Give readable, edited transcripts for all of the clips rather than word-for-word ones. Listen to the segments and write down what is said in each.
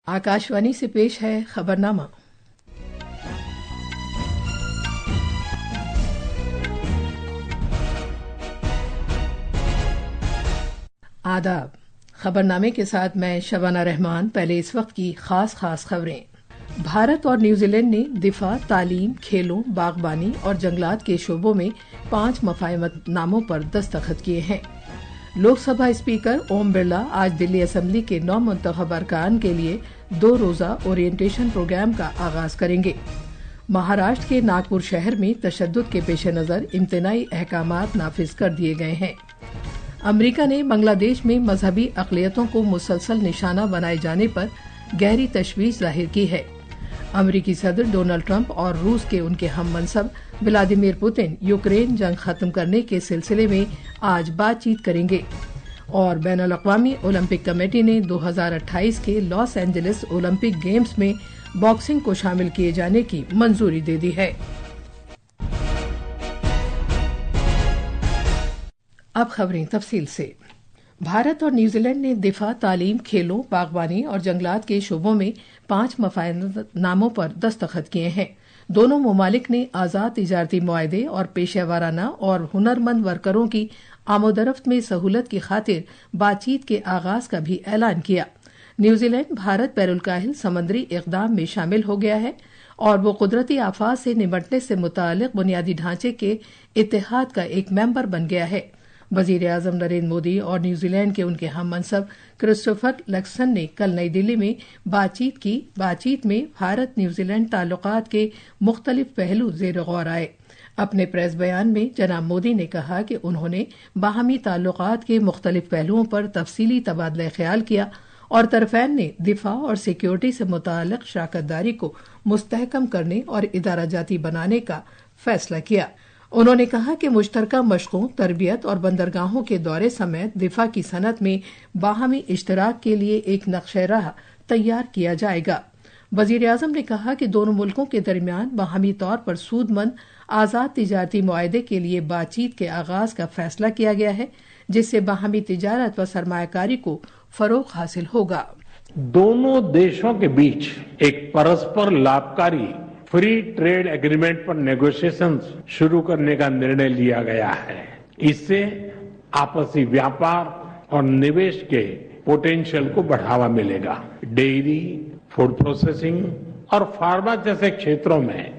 आकाशवाणी से पेश है खबरनामा। आदाब। खबरनामे के साथ मैं शबाना रहमान। पहले इस वक्त की खास खबरें। भारत और न्यूजीलैंड ने दिफा, तालीम, खेलों, बागबानी और जंगलात के शोबों में 5 मफाहमतनामों पर दस्तखत किए हैं। लोकसभा स्पीकर ओम बिरला आज दिल्ली असेंबली के 9 मुंतखब अरकान के लिए 2 रोजा ओरिएंटेशन प्रोग्राम का आगाज करेंगे। महाराष्ट्र के नागपुर शहर में तशद्दुद के पेश नजर इम्तनाई अहकामात नाफिज कर दिए गए हैं। अमेरिका ने बांग्लादेश में मजहबी अक़लियतों को मुसलसल निशाना बनाए जाने पर गहरी तशवीश जाहिर की है। अमेरिकी सदर डोनाल्ड ट्रंप और रूस के उनके हम मनसब व्लादिमीर पुतिन यूक्रेन जंग खत्म करने के सिलसिले में आज बातचीत करेंगे। और बैनुल अक़वामी ओलंपिक कमेटी ने 2028 के लॉस एंजलिस ओलंपिक गेम्स में बॉक्सिंग को शामिल किए जाने की मंजूरी दे दी है। अब खबरें तफसील से। भारत और न्यूजीलैंड ने दिफा, तालीम, खेलों, बागबानी और जंगलात के शोबों में 5 मफाहमतनामों पर दस्तखत किए हैं। दोनों ममालिक ने आज़ाद तिजारती मुआहदे और पेशेवराना और हुनरमंद वर्करों की आमोदरफ्त में सहूलत की खातिर बातचीत के आगाज का भी ऐलान किया। न्यूजीलैंड भारत बैरुलकाहिल समंदरी इक़दाम में शामिल हो गया है और वो कुदरती आफात से निपटने से मुतालिक बुनियादी ढांचे के इत्तेहाद का एक मेंबर बन गया है। वजीर आजम नरेंद्र मोदी और न्यूजीलैंड के उनके हम मनसब क्रिस्टोफर लक्सन ने कल नई दिल्ली में बातचीत की। बातचीत में भारत न्यूजीलैंड ताल्लुकात के मुख्तलिफ पहलू ज़ेर गौर आए। अपने प्रेस बयान में जनाब मोदी ने कहा कि उन्होंने बाहमी ताल्लुकात के मुख्तलिफ पहलुओं पर तफसीली तबादला ख्याल किया और तरफैन ने दिफा और सिक्योरिटी से मुताल्लिक शराकतदारी को मुस्तहकम करने और इदारा जाती बनाने का फैसला किया। उन्होंने कहा कि मुश्तरका मशकों, तरबियत और बंदरगाहों के दौरे समेत दिफा की सनत में बाहमी इश्तराक के लिए एक नक्शे राह तैयार किया जाएगा। वजीर आजम ने कहा कि दोनों मुल्कों के दरमियान बाहमी तौर पर सूदमंद आज़ाद तिजारती मुआहदे के लिए बातचीत के आगाज का फैसला किया गया है, जिससे बाहमी तिजारत व सरमायाकारी को फरोग हासिल होगा। दोनों देशों के बीच एक परस्पर लाभकारी फ्री ट्रेड एग्रीमेंट पर नेगोशिएशंस शुरू करने का निर्णय लिया गया है। इससे आपसी व्यापार और निवेश के पोटेंशियल को बढ़ावा मिलेगा। डेयरी, फूड प्रोसेसिंग और फार्मा जैसे क्षेत्रों में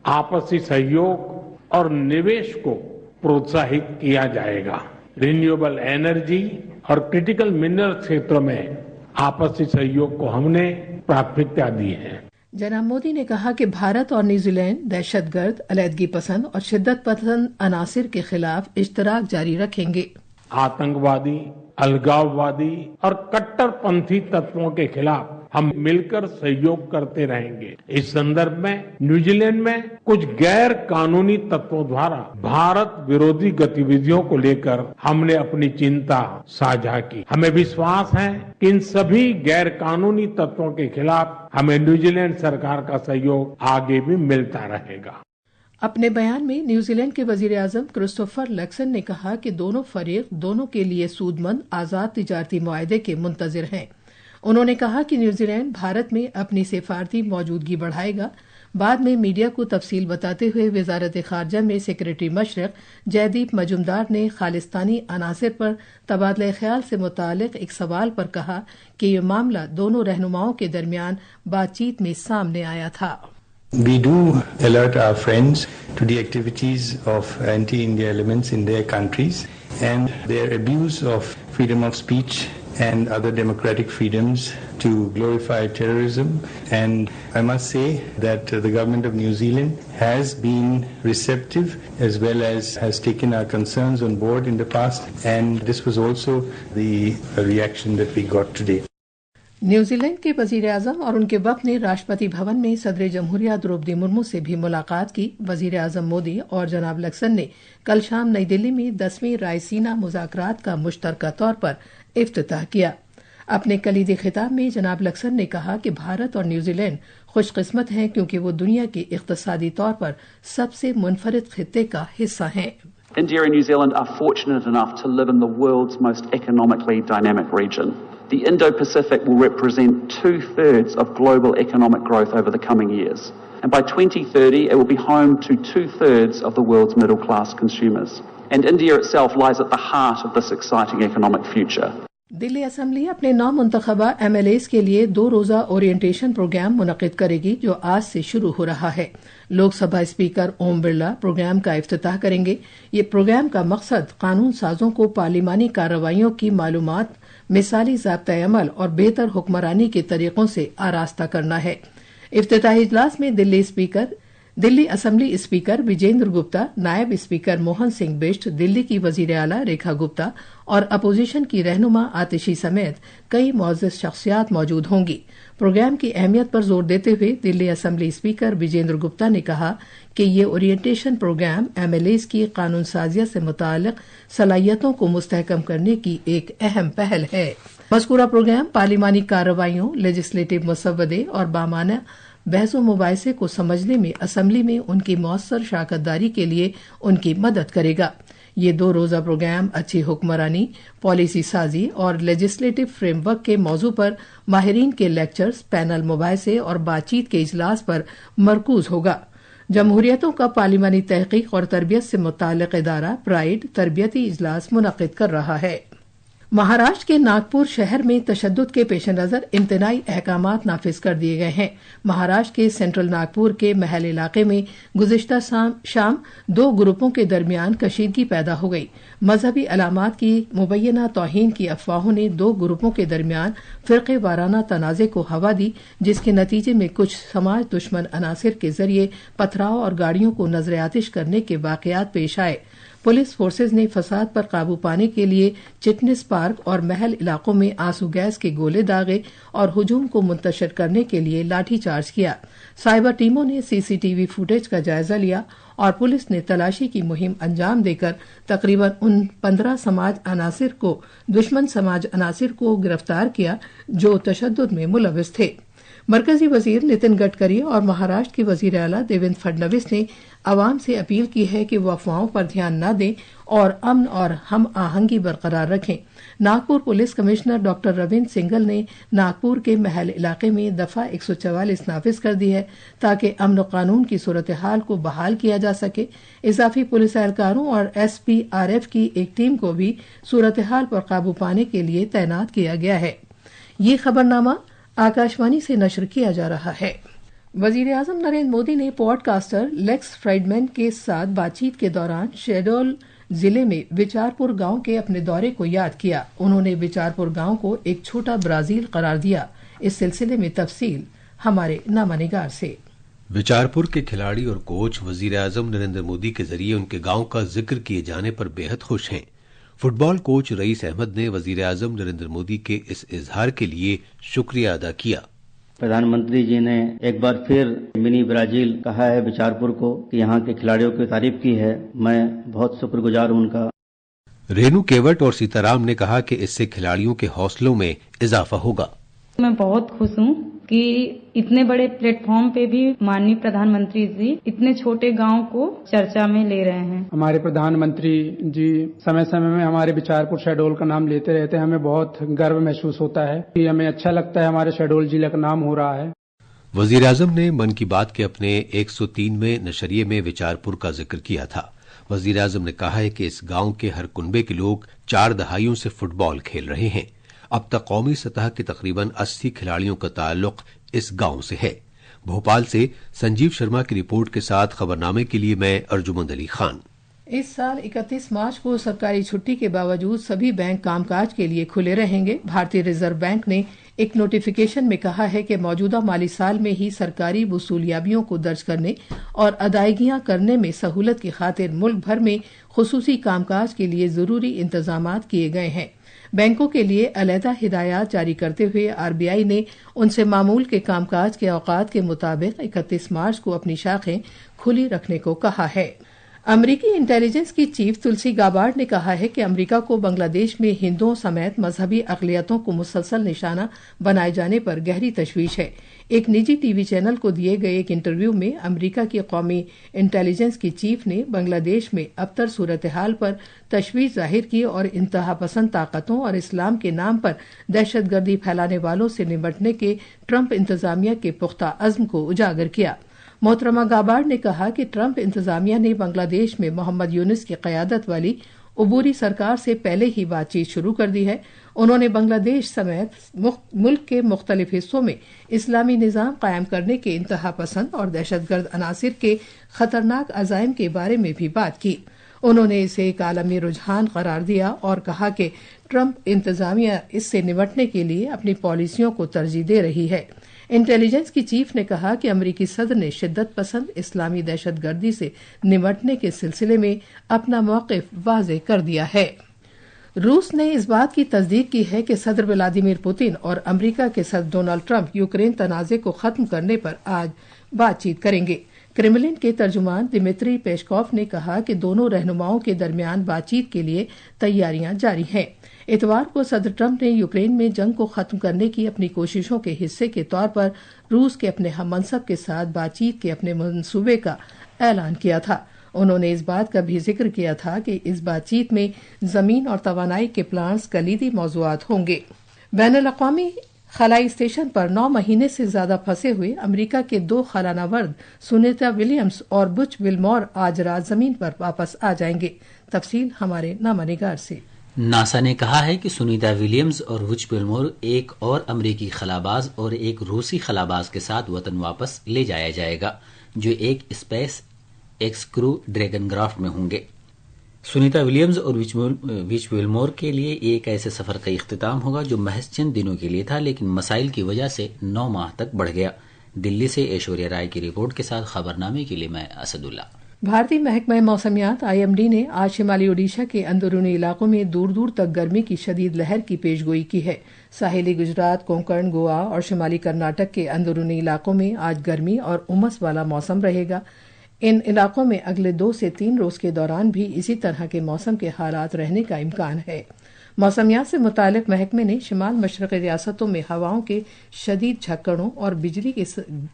आपसी सहयोग और निवेश को प्रोत्साहित किया जाएगा। रिन्यूएबल एनर्जी और क्रिटिकल मिनरल क्षेत्रों में आपसी सहयोग को हमने प्राथमिकता दी है। जनाब मोदी ने कहा कि भारत और न्यूजीलैंड दहशतगर्द, अलहदगी पसंद और शिद्दत पसंद अनासिर के खिलाफ इश्तराक जारी रखेंगे। आतंकवादी, अलगाववादी और कट्टरपंथी तत्वों के खिलाफ हम मिलकर सहयोग करते रहेंगे। इस संदर्भ में न्यूजीलैंड में कुछ गैर कानूनी तत्वों द्वारा भारत विरोधी गतिविधियों को लेकर हमने अपनी चिंता साझा की। हमें विश्वास है कि इन सभी गैर कानूनी तत्वों के खिलाफ हमें न्यूजीलैंड सरकार का सहयोग आगे भी मिलता रहेगा। अपने बयान में न्यूजीलैंड के वजीर आजम क्रिस्टोफर लक्सन ने कहा कि दोनों फरीक दोनों के लिए सूदमंद आज़ाद तिजारती मुआहदे के मुंतजिर हैं। उन्होंने कहा कि न्यूजीलैंड भारत में अपनी सिफारती मौजूदगी बढ़ाएगा। बाद में मीडिया को तफसील बताते हुए वजारत खारजा में सेक्रेटरी मशरक जयदीप मजूमदार ने खालिस्तानी अनासिर पर तबादला ख्याल से मुतालिक एक सवाल पर कहा कि ये मामला दोनों रहनुमाओं के दरमियान बातचीत में सामने आया था। We do alert our friends to the activities of anti-India elements in their countries and their abuse of freedom of speech and other democratic freedoms to glorify terrorism. And I must say that the government of New Zealand has been receptive as well as has taken our concerns on board in the past, and this was also the reaction that we got today. New Zealand के वजीर आजम और उनके वफ़द ने राष्ट्रपति भवन में सदर जमहूरिया द्रौपदी मुर्मू से भी मुलाकात की। वजीर आजम मोदी और जनाब लक्सन ने कल शाम नई दिल्ली में 10वीं रायसीना मुज़ाकरात का मुश्तरका तौर पर इफ्तिताह किया। अपने कलीदी खिताब में जनाब लक्सन ने कहा कि भारत और न्यूजीलैंड खुशकिस्मत हैं क्योंकि वो दुनिया के इक़्तिसादी तौर पर सबसे मुनफरिद खित्ते का हिस्सा हैं। India and New Zealand are fortunate enough to live in the world's most economically dynamic region. The Indo-Pacific will represent 2/3 of global economic growth over the coming years. And by 2030, it will be home to 2/3 of the world's middle-class consumers. And India itself lies at the heart of this exciting economic future. Delhi assembly अपने 9 मुंतखबा MLAs के लिए 2 रोजा orientation programme मुनक्किद करेगी जो आज से शुरू हो रहा है। लोकसभा स्पीकर ओम बिरला प्रोग्राम का इफ्तिताह करेंगे। ये प्रोग्राम का मकसद कानून साजों को पार्लिमानी कार्रवाइयों की मालूमात, मिसाली ज़ाब्ता अमल और बेहतर हुक्मरानी के तरीकों से आरास्ता करना है। इफ्तिताही इजलास में दिल्ली असेंबली स्पीकर विजेंद्र गुप्ता, नायब स्पीकर मोहन सिंह बिष्ट, दिल्ली की वजीर आला रेखा गुप्ता और अपोजिशन की रहनुमा आतिशी समेत कई मुअज़्ज़ज़ शख्सियात मौजूद होंगी। प्रोग्राम की अहमियत पर जोर देते हुए दिल्ली असेंबली स्पीकर विजेंद्र गुप्ता ने कहा कि ये ओरिएंटेशन प्रोग्राम MLAs की कानून साजियत से मुताल्लिक सलाहियतों को मुस्तहकम करने की एक अहम पहल है। मज़कूरा प्रोग्राम पार्लिमानी कार्रवाइयों, लेजिस्लेटिव मसवदे और बामाना बहस मुबाहिसे को समझने में असेंबली में उनकी मौसर शराकतदारी के लिए उनकी मदद करेगा। ये 2 रोजा प्रोग्राम अच्छी हुक्मरानी, पॉलिसी साजी और लेजिस्लेटिव फ्रेमवर्क के मौजू पर माहिरीन के लेक्चर्स, पैनल मुबाहिसे और बातचीत के इजलास पर मरकूज होगा। जमहूरियतों का पार्लिमानी तहकीक और तरबियत से मुताल्लिक इदारा प्राइड तरबियती इजलास मुनक्किद कर रहा है। महाराष्ट्र के नागपुर शहर में तशद्दुद के पेश नज़र इम्तनाई अहकामात नाफिज कर दिए गए हैं। महाराष्ट्र के सेंट्रल नागपुर के महल इलाके में गुज़िश्ता शाम 2 ग्रुपों के दरमियान कशीदगी पैदा हो गई। मजहबी अलामात की मुबैना तौहीन की अफवाहों ने 2 ग्रुपों के दरमियान फ़िरक़े वाराना तनाज़े को हवा दी, जिसके नतीजे में कुछ समाज दुश्मन अनासिर के जरिए पथराव और गाड़ियों को नजर आतिश करने के वाक़यात पेश आए। पुलिस फोर्सेज ने फसाद पर काबू पाने के लिए चिटनिस पार्क और महल इलाकों में आंसू गैस के गोले दागे और हुजूम को मुंतशिर करने के लिए लाठीचार्ज किया। साइबर टीमों ने CCTV फुटेज का जायजा लिया और पुलिस ने तलाशी की मुहिम अंजाम देकर तकरीबन 15 दुश्मन समाज अनासिर को गिरफ्तार किया जो तशद्दुद में मुलविस थे। मरकजी वजीर नितिन गडकरी और महाराष्ट्र के वजीर आला देवेंद्र फडणवीस ने आवाम से अपील की है कि वो अफवाहों पर ध्यान न दें और अमन और हम आहंगी बरकरार रखें। Nagpur police commissioner doctor Ravindra Singhal ने नागपुर के महल इलाके में दफा 144 नाफिज कर दी है ताकि अमन और कानून की सूरत हाल को बहाल किया जा सके। इजाफी पुलिस एहलकारों और SPRF की एक टीम को भी सूरत हाल पर काबू पाने के लिए तैनात किया गया है। ये खबरनामा आकाशवाणी से नशर किया जा रहा है। वजीर आजम नरेंद्र मोदी ने पॉडकास्टर लेक्स फ्राइडमैन के साथ बातचीत के दौरान शहडोल जिले में विचारपुर गांव के अपने दौरे को याद किया। उन्होंने विचारपुर गांव को एक छोटा ब्राजील करार दिया। इस सिलसिले में तफसील हमारे नामानिगार से। विचारपुर के खिलाड़ी और कोच वजीर आजम नरेंद्र मोदी के जरिए उनके गांव का जिक्र किए जाने पर बेहद खुश हैं। फुटबॉल कोच रईस अहमद ने वजीर आजम नरेंद्र मोदी के इस इजहार के लिए शुक्रिया अदा किया। प्रधानमंत्री जी ने एक बार फिर मिनी ब्राजील कहा है विचारपुर को कि यहाँ के खिलाड़ियों की तारीफ की है। मैं बहुत शुक्रगुजार हूँ उनका। रेणु केवट और सीताराम ने कहा कि इससे खिलाड़ियों के हौसलों में इजाफा होगा। मैं बहुत खुश हूँ कि इतने बड़े प्लेटफॉर्म पे भी माननीय प्रधानमंत्री जी इतने छोटे गांव को चर्चा में ले रहे हैं। हमारे प्रधानमंत्री जी समय समय में हमारे विचारपुर शहडोल का नाम लेते रहते हैं। हमें बहुत गर्व महसूस होता है कि हमें अच्छा लगता है हमारे शहडोल जिले का नाम हो रहा है। वजीर आजम ने मन की बात के अपने 103वें नशरिये में विचारपुर का जिक्र किया था। वजीर आजम ने कहा है कि इस गांव के हर कुनबे के लोग 4 दहाइयों से फुटबॉल खेल रहे हैं। अब तक कौमी सतह के तकरीबन 80 खिलाड़ियों का ताल्लुक इस गांव से है। भोपाल से संजीव शर्मा की रिपोर्ट के साथ खबरनामे के लिए मैं अर्जुमंद अली खान। इस साल 31 मार्च को सरकारी छुट्टी के बावजूद सभी बैंक कामकाज के लिए खुले रहेंगे। भारतीय रिजर्व बैंक ने एक नोटिफिकेशन में कहा है कि मौजूदा माली साल में ही सरकारी वसूलियाबियों को दर्ज करने और अदायगियां करने में सहूलत की खातिर मुल्क भर में खुसूसी कामकाज के लिए जरूरी इंतजामात किए गए हैं। बैंकों के लिए अलहदा हिदायत जारी करते हुए RBI ने उनसे मामूल के कामकाज के औकात के मुताबिक 31 मार्च को अपनी शाखें खुली रखने को कहा है। अमरीकी इंटेलिजेंस की चीफ तुलसी गाबार्ड ने कहा है कि अमरीका को बांग्लादेश में हिंदुओं समेत मजहबी अक़लियतों को मुसलसल निशाना बनाए जाने पर गहरी तशवीश है। एक निजी टीवी चैनल को दिए गए एक इंटरव्यू में अमरीका की कौमी इंटेलिजेंस की चीफ ने बांग्लादेश में अबतर सूरत हाल पर तशवीश जाहिर की और इंतहा पसंद ताकतों और इस्लाम के नाम पर दहशतगर्दी फैलाने वालों से निपटने के ट्रंप इंतजामिया के पुख्ता अज़्म को उजागर किया। मोहतरमा गाबार्ड ने कहा कि ट्रंप इंतजामिया ने बांग्लादेश में मोहम्मद यूनुस की क़यादत वाली उबूरी सरकार से पहले ही बातचीत शुरू कर दी है। उन्होंने बांग्लादेश समेत मुल्क के मुख्तलिफ हिस्सों में इस्लामी निज़ाम कायम करने के इंतहा पसंद और दहशतगर्द अनासिर के खतरनाक अज़ाइम के बारे में भी बात की। उन्होंने इसे एक आलमी रुझान करार दिया और कहा कि ट्रंप इंतजामिया इससे निपटने के लिए अपनी पॉलिसियों को तरजीह दे रही है। इंटेलिजेंस की चीफ ने कहा कि अमरीकी सदर ने शिद्दत पसंद इस्लामी दहशतगर्दी से निपटने के सिलसिले में अपना मौक़िफ़ वाज़ेह कर दिया है। रूस ने इस बात की तस्दीक की है कि सदर व्लादिमीर पुतिन और अमरीका के सदर डोनाल्ड ट्रंप यूक्रेन तनाज़े को खत्म करने पर आज बातचीत करेंगे। क्रेमलिन के तर्जुमान दिमित्री पेस्कोव ने कहा कि दोनों रहनुमाओं के दरमियान बातचीत के लिए तैयारियां जारी हैं। इतवार को सदर ट्रंप ने यूक्रेन में जंग को खत्म करने की अपनी कोशिशों के हिस्से के तौर पर रूस के अपने हममनसब के साथ बातचीत के अपने मंसूबे का ऐलान किया था। उन्होंने इस बात का भी जिक्र किया था कि इस बातचीत में जमीन और तवानाई के प्लांट्स कलीदी मौज़ूआत होंगे। बैनुल-अक़वामी खलाई स्टेशन पर 9 महीने से ज्यादा फंसे हुए अमेरिका के 2 खलानावर्द सुनीता विलियम्स और बुच विल्मोर आज रात जमीन पर वापस आ जाएंगे। तफसील हमारे नामानिगार से। नासा ने कहा है कि सुनीता विलियम्स और बुच विल्मोर एक और अमरीकी खलाबाज और एक रूसी खलाबाज के साथ वतन वापस ले जाया जाएगा, जो एक space x crew dragon craft में होंगे। सुनीता विलियम्स और विच विल्मोर के लिए एक ऐसे सफर का इख्तिताम होगा जो महज चंद दिनों के लिए था, लेकिन मसाइल की वजह से 9 माह तक बढ़ गया। दिल्ली से ऐश्वर्या राय की रिपोर्ट के साथ खबरनामे के लिए मैं असदुल्ला। भारतीय महकमा मौसमियात IMD ने आज शिमाली ओडिशा के अंदरूनी इलाकों में दूर दूर तक गर्मी की शदीद लहर की पेशगोई की है। साहिली गुजरात, कोंकण, गोवा और शिमाली कर्नाटक के अंदरूनी इलाकों में आज गर्मी और उमस वाला मौसम रहेगा। इन इलाकों में अगले 2 से 3 रोज के दौरान भी इसी तरह के मौसम के हालात रहने का इम्कान है। मौसमियात से मुतालिक महकमे ने शिमाल मशरक़ी रियासतों में हवाओं के शदीद झक्कड़ों और बिजली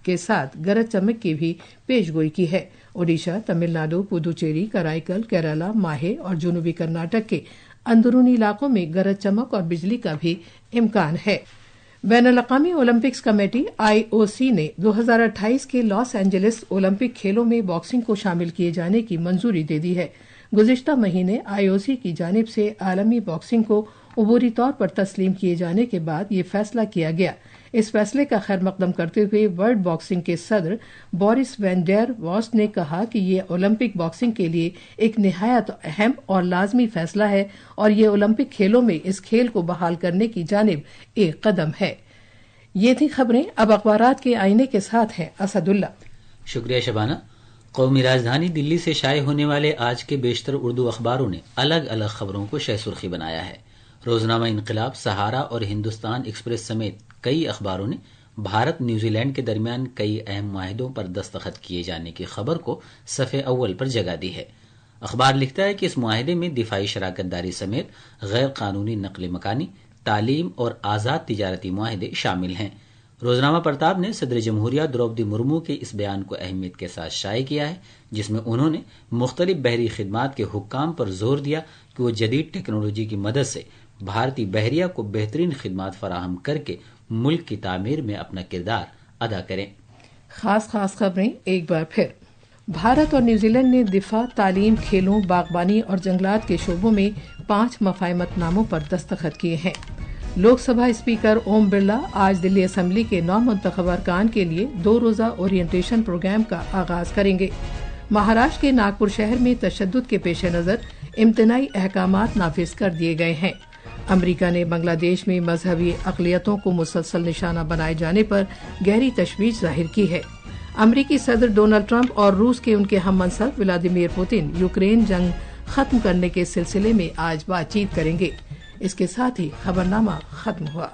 के साथ गरज चमक की भी पेशगोई की है। ओडिशा, तमिलनाडु, पुदुचेरी, कराईकल, केरला, माहे और जनूबी कर्नाटक के अंदरूनी इलाकों में गरज चमक और बिजली का भी इम्कान है। बैनुल-अक़वामी ओलंपिक्स कमेटी IOC ने 2028 के लॉस एंजलिस ओलंपिक खेलों में बॉक्सिंग को शामिल किए जाने की मंजूरी दे दी है। गुज़िश्ता महीने IOC की जानिब से आलमी बॉक्सिंग को उबूरी तौर पर तस्लीम किए जाने के बाद ये फैसला किया गया। इस फैसले का खैर मकदम करते हुए वर्ल्ड बॉक्सिंग के सदर बोरिस वैन डेर वॉस्ट ने कहा कि ये ओलंपिक बॉक्सिंग के लिए एक निहायत अहम और लाजमी फैसला है और ये ओलंपिक खेलों में इस खेल को बहाल करने की जानिब एक कदम है। ये थी खबरें। अब अखबारात के आईने के साथ हैं असदुल्ला। शुक्रिया शबाना। कौमी राजधानी दिल्ली से शाये होने वाले आज के बेशतर उर्दू अखबारों ने अलग अलग खबरों को शह सुर्खी बनाया है। रोजनामा इनकलाब, सहारा और हिंदुस्तान एक्सप्रेस समेत कई अखबारों ने भारत न्यूजीलैंड के दरमियान कई अहम मुआहिदों पर दस्तखत किए जाने की खबर को सफ़े अव्वल पर जगह दी है। अखबार लिखता है कि इस मुआहिदे में दिफाई शराकतदारी समेत गैर कानूनी नकल मकानी, तालीम और आज़ाद तिजारती मुआहिदे शामिल हैं। रोजनामा प्रताप ने सदर जमहूरिया द्रौपदी मुर्मू के इस बयान को अहमियत के साथ शाये किया है, जिसमें उन्होंने मुख्तलिफ बहरी खिदमात के हुक्काम पर जोर दिया कि वो जदीद टेक्नोलॉजी की मदद से भारतीय बहरिया को बेहतरीन खिदमात फराहम करके मुल्क की तामीर में अपना किरदार अदा करें। खास खबरें एक बार फिर। भारत और न्यूजीलैंड ने दिफा, तालीम, खेलों, बागबानी और जंगलात के शोबों में 5 मफाहमतनामों पर दस्तखत किए हैं। लोकसभा स्पीकर ओम बिरला आज दिल्ली असेंबली के नौमुंतखब अरकान के लिए 2 रोजा ओरिएंटेशन प्रोग्राम का आगाज करेंगे। महाराष्ट्र के नागपुर शहर में तशद्दुद के पेश नजर इम्तनाई अहकामात नाफिज कर दिए गए हैं। अमरीका ने बांग्लादेश में मजहबी अक़लियतों को मुसलसल निशाना बनाए जाने पर गहरी तशवीश जाहिर की है। अमरीकी सदर डोनाल्ड ट्रंप और रूस के उनके हममनसब व्लादिमीर पुतिन यूक्रेन जंग खत्म करने के सिलसिले में आज बातचीत करेंगे। इसके साथ ही खबरनामा खत्म हुआ।